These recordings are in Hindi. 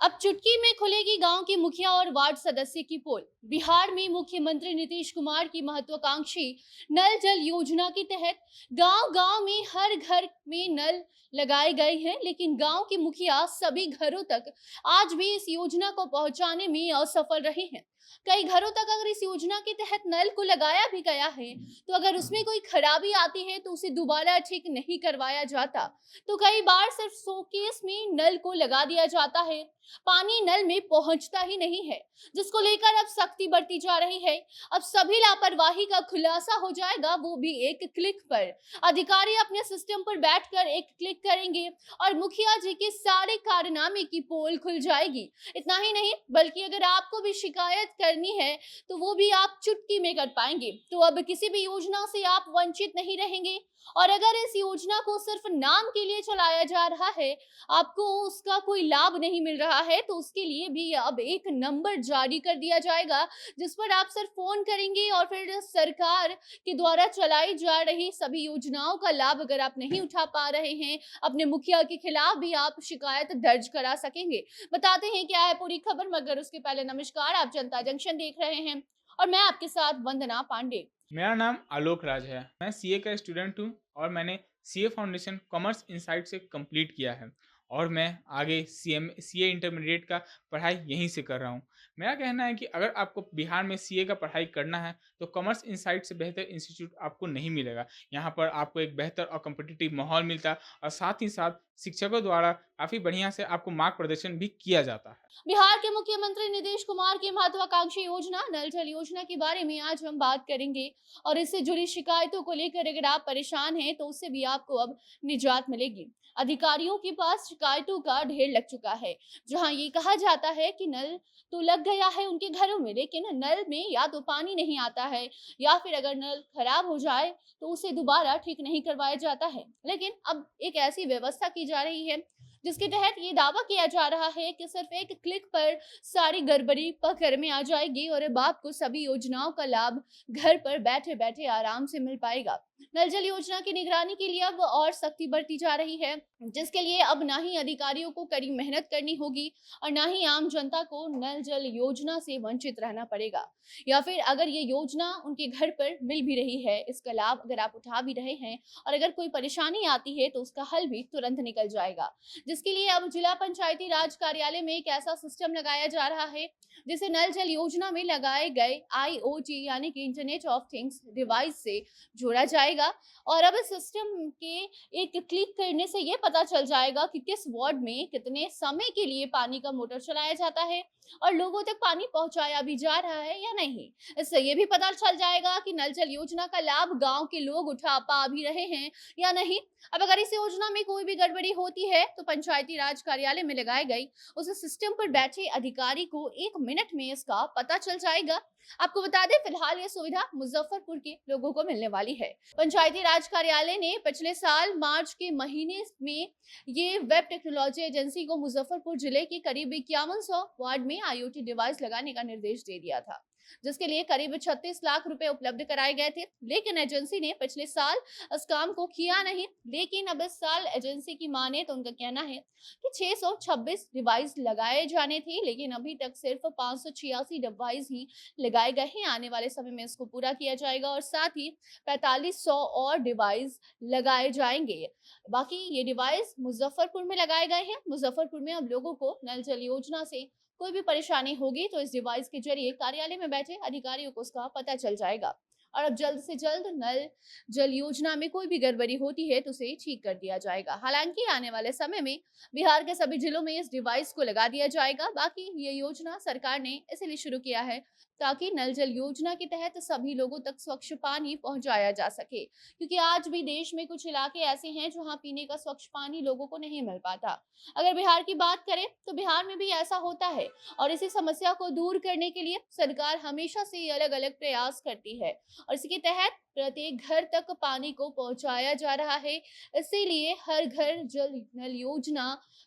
अब चुटकी में खुलेगी गांव के मुखिया और वार्ड सदस्य की पोल। बिहार में मुख्यमंत्री नीतीश कुमार की महत्वाकांक्षी नल जल योजना के तहत गांव गांव में हर घर में नल लगाए गए हैं, लेकिन गांव के मुखिया सभी घरों तक आज भी इस योजना को पहुंचाने में असफल रहे हैं। कई घरों तक अगर इस योजना के तहत नल को लगाया भी गया है, तो अगर उसमें कोई खराबी आती है तो उसे दोबारा ठीक नहीं करवाया जाता। तो कई बार सिर्फ शोकेस में नल को लगा दिया जाता है, पानी नल में पहुंचता ही नहीं है, जिसको लेकर अब सख्ती बरती जा रही है। अब सभी लापरवाही का खुलासा हो जाएगा, वो भी एक क्लिक पर। अधिकारी अपने सिस्टम पर बैठकर एक क्लिक करेंगे और मुखिया जी के सारे कारनामे की पोल खुल जाएगी। इतना ही नहीं, बल्कि अगर आपको भी शिकायत करनी है तो वो भी आप चुटकी में कर पाएंगे। तो अब किसी भी योजना से आप वंचित नहीं रहेंगे। और अगर इस योजना को सिर्फ नाम के लिए चलाया जा रहा है, आपको उसका कोई लाभ नहीं मिल रहा है, तो उसके लिए भी अब एक नंबर जारी कर दिया जाएगा, जिस पर आप सिर्फ फोन करेंगे और फिर सरकार के द्वारा चलाई जा रही सभी योजनाओं का लाभ अगर आप नहीं उठा पा रहे हैं, अपने मुखिया के खिलाफ भी आप शिकायत दर्ज करा सकेंगे। बताते हैं क्या है पूरी खबर, मगर उसके पहले नमस्कार, आप जनता जंक्शन देख रहे हैं और मैं आपके साथ वंदना पांडे। मेरा नाम आलोक राज है। मैं सीए का स्टूडेंट हूँ और मैंने सीए फाउंडेशन कॉमर्स इनसाइट से कंप्लीट किया है और मैं आगे सीए इंटरमीडिएट का पढ़ाई यहीं से कर रहा हूँ। मेरा कहना है कि अगर आपको बिहार में सीए का पढ़ाई करना है तो कॉमर्स इनसाइट से बेहतर इंस्टीट्यूट आपको नहीं मिलेगा। यहाँ पर आपको एक बेहतर और कॉम्पिटिटिव माहौल मिलता है और साथ ही साथ शिक्षकों द्वारा काफ़ी बढ़िया से आपको मार्ग प्रदर्शन भी किया जाता है। बिहार के मुख्यमंत्री नीतीश कुमार की महत्वाकांक्षी योजना नल जल योजना के बारे में आज हम बात करेंगे और इससे जुड़ी शिकायतों को लेकर अगर आप परेशान हैं तो उससे भी आपको अब निजात मिलेगी। अधिकारियों के पास शिकायतों का ढेर लग चुका है, जहां ये कहा जाता है कि नल तो लग गया है उनके घरों में, लेकिन नल में या तो पानी नहीं आता है या फिर अगर नल खराब हो जाए तो उसे दोबारा ठीक नहीं करवाया जाता है। लेकिन अब एक ऐसी व्यवस्था की जा रही है जिसके तहत ये दावा किया जा रहा है कि सिर्फ एक क्लिक पर सारी गड़बड़ी पकड़ में आ जाएगी और अब आपको सभी योजनाओं का लाभ घर पर बैठे बैठे आराम से मिल पाएगा। नल जल योजना की निगरानी के लिए अब और सख्ती बरती जा रही है, जिसके लिए अब ना ही अधिकारियों को कड़ी मेहनत करनी होगी और ना ही आम जनता को नल जल योजना से वंचित रहना पड़ेगा। या फिर अगर ये योजना उनके घर पर मिल भी रही है, इसका लाभ अगर आप उठा भी रहे हैं और अगर कोई परेशानी आती है तो उसका हल भी तुरंत निकल जाएगा। जिसके लिए अब जिला पंचायती राज कार्यालय में एक ऐसा सिस्टम लगाया जा रहा है जिसे नल जल योजना में लगाए गए आईओटी यानी कि इंटरनेट ऑफ थिंग्स डिवाइस से जोड़ा जाएगा। और अब इस सिस्टम के एक क्लिक करने से ये पता चल जाएगा कि किस वार्ड में कितने समय के लिए पानी का मोटर चलाया जाता है और लोगों तक पानी पहुंचाया भी जा रहा है या नहीं। इससे ये भी पता चल जाएगा कि नल जल योजना का लाभ गांव के लोग उठा पा भी रहे हैं या नहीं। अब अगर इस योजना में कोई भी गड़बड़ी होती है तो पंचायती राज कार्यालय में लगाई गई उस सिस्टम पर बैठे अधिकारी को 1 मिनट में इसका पता चल जाएगा। आपको बता दें, फिलहाल ये सुविधा मुजफ्फरपुर के लोगों को मिलने वाली है। पंचायती राज कार्यालय ने पिछले साल मार्च के महीने में ये वेब टेक्नोलॉजी एजेंसी को मुजफ्फरपुर जिले के करीब 5100 वार्ड में आईओटी डिवाइस लगाने का निर्देश दे दिया था, जिसके लिए करीब 36 लाख रुपए उपलब्ध कराए गए थे। लेकिन एजेंसी ने पिछले साल इस काम को किया नहीं। लेकिन अब इस साल एजेंसी की माने तो उनका कहना है कि 626 डिवाइस लगाए जाने थे, लेकिन अभी तक सिर्फ 586 डिवाइस ही लगाए गए हैं। आने वाले समय में इसको पूरा किया जाएगा और साथ ही 4500 और डिवाइस लगाए जाएंगे। बाकी ये डिवाइस मुजफ्फरपुर में लगाए गए हैं। मुजफ्फरपुर में अब लोगों को नल जल योजना से कोई भी परेशानी होगी तो इस डिवाइस के जरिए कार्यालय में बैठे अधिकारियों को उसका पता चल जाएगा और अब जल्द से जल्द नल जल योजना में कोई भी गड़बड़ी होती है तो उसे ठीक कर दिया जाएगा। हालांकि आने वाले समय में बिहार के सभी जिलों में इस डिवाइस को लगा दिया जाएगा। बाकी ये योजना सरकार ने इसलिए शुरू किया है ताकि नल जल योजना के तहत सभी लोगों तक स्वच्छ पानी पहुंचाया जा सके, क्योंकि आज भी देश में कुछ इलाके ऐसे हैं जहां पीने का स्वच्छ पानी लोगों को नहीं मिल पाता। अगर बिहार की बात करें तो बिहार में भी ऐसा होता है और इसी समस्या को दूर करने के लिए सरकार हमेशा से अलग अलग प्रयास करती है और इसके तहत प्रत्येक घर तक पानी को पहुंचाया जा रहा है। इसीलिए हर घर जल नल योजना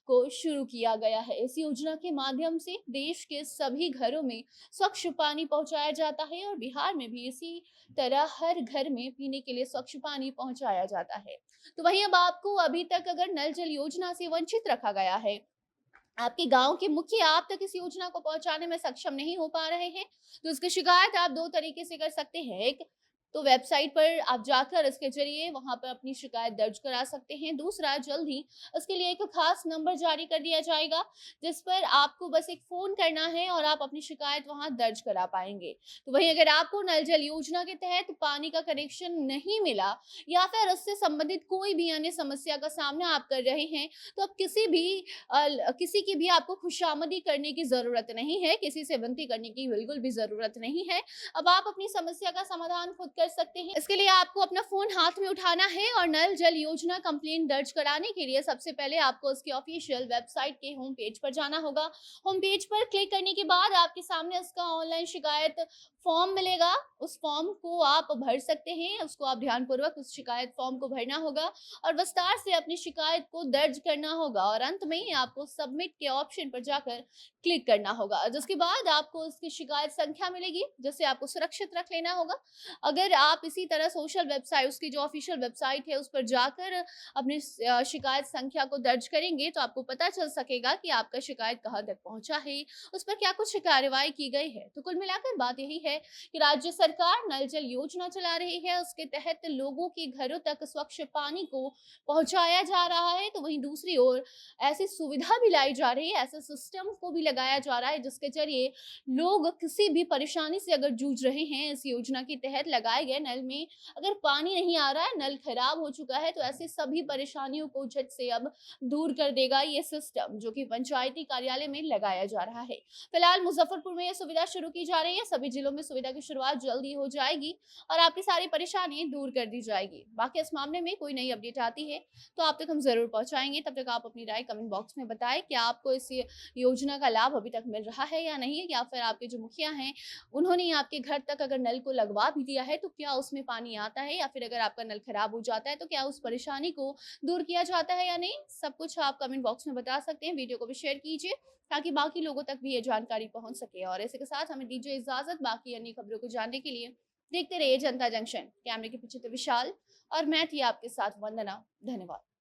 को शुरू किया गया है। इस योजना के माध्यम से देश के सभी घरों में स्वच्छ पानी पहुंचाया जाता है और बिहार में भी इसी तरह हर घर में पीने के लिए स्वच्छ पानी पहुंचाया जाता है। तो वहीं अब आपको अभी तक अगर नल जल योजना से वंचित रखा गया है आपके गाँव के मुखिया आप तक इस योजना को पहुँचाने में सक्षम नहीं हो पा रहे हैं, तो इसकी शिकायत आप 2 तरीके से कर सकते हैं। एक तो वेबसाइट पर आप जाकर इसके ज़रिए वहाँ पर अपनी शिकायत दर्ज करा सकते हैं। दूसरा, जल्द ही इसके लिए एक खास नंबर जारी कर दिया जाएगा, जिस पर आपको बस एक फ़ोन करना है और आप अपनी शिकायत वहाँ दर्ज करा पाएँगे। तो वहीं अगर आपको नल जल योजना के तहत पानी का कनेक्शन नहीं मिला या फिर उससे संबंधित कोई भी अन्य समस्या का सामना आप कर रहे हैं, तो अब किसी की भी आपको खुशामदी करने की ज़रूरत नहीं है, किसी से विनती करने की बिल्कुल भी ज़रूरत नहीं है। अब आप अपनी समस्या का समाधान खुद कर सकते हैं। इसके लिए आपको अपना फ़ोन हाथ में उठाना है और नल जल योजना कंप्लेंट दर्ज कराने के लिए सबसे पहले आपको उसकी ऑफ़िशियल वेबसाइट के होम पेज पर जाना होगा। होम पेज पर क्लिक करने के बाद आपके सामने उसका ऑनलाइन शिकायत फ़ॉर्म मिलेगा। उस फ़ॉर्म को आप भर सकते हैं, उसको आप ध्यानपूर्वक उस शिकायत फ़ॉर्म को भरना होगा और विस्तार से अपनी शिकायत को दर्ज करना होगा और अंत में आपको सबमिट के ऑप्शन पर जाकर क्लिक करना होगा, जिसके बाद आपको उसकी शिकायत संख्या मिलेगी, जिसे आपको सुरक्षित रख लेना होगा। अगर आप इसी तरह सोशल वेबसाइट, उसकी जो ऑफिशियल वेबसाइट है उस पर जाकर अपनी शिकायत संख्या को दर्ज करेंगे, तो आपको पता चल सकेगा कि आपका शिकायत कहाँ तक पहुंचा है, उस पर क्या कुछ कार्रवाई की गई है। तो कुल मिलाकर बात यही है कि राज्य सरकार नल जल योजना चला रही है, उसके तहत लोगों के घरों तक स्वच्छ पानी को पहुंचाया जा रहा है। तो वहीं दूसरी ओर ऐसी सुविधा भी लाई जा रही है, ऐसे सिस्टम को भी लगाया जा रहा है जिसके जरिए लोग किसी भी परेशानी से अगर जूझ रहे हैं, इस योजना के तहत लगाए गए नल में अगर पानी नहीं आ रहा है, नल खराब हो चुका है, तो ऐसी सभी परेशानियों को झट से अब दूर कर देगा ये सिस्टम, जो कि पंचायती कार्यालय में लगाया जा रहा है। फिलहाल मुजफ्फरपुर में यह सुविधा शुरू की जा रही है, सभी जिलों में सुविधा की शुरुआत जल्दी हो जाएगी और आपकी सारी परेशानी दूर कर दी जाएगी। बाकी इस मामले में कोई नई अपडेट आती है तो आप तक हम ज़रूर पहुँचाएँगे। तब तक आप अपनी राय कमेंट बॉक्स में बताएँ, क्या आपको इस योजना का लाभ अभी तक मिल रहा है या नहीं? या फिर आपके जो मुखिया हैं, उन्होंने आपके घर तक अगर नल को लगवा भी दिया है, तो क्या उसमें पानी आता है? या फिर अगर आपका नल खराब हो जाता है, तो क्या उस परेशानी को दूर किया जाता है या नहीं? सब कुछ आप कमेंट बॉक्स में बता सकते हैं। वीडियो को भी शेयर कीजिए, ताकि बाकी लोगों तक भी ये जानकारी पहुँच सके और इसी के साथ हमें दीजिए इजाज़त। बाकी अन्य खबरों को जानने के लिए देखते रहिए जनता जंक्शन। कैमरे के पीछे थे विशाल और मैं थी आपके साथ वंदना। धन्यवाद।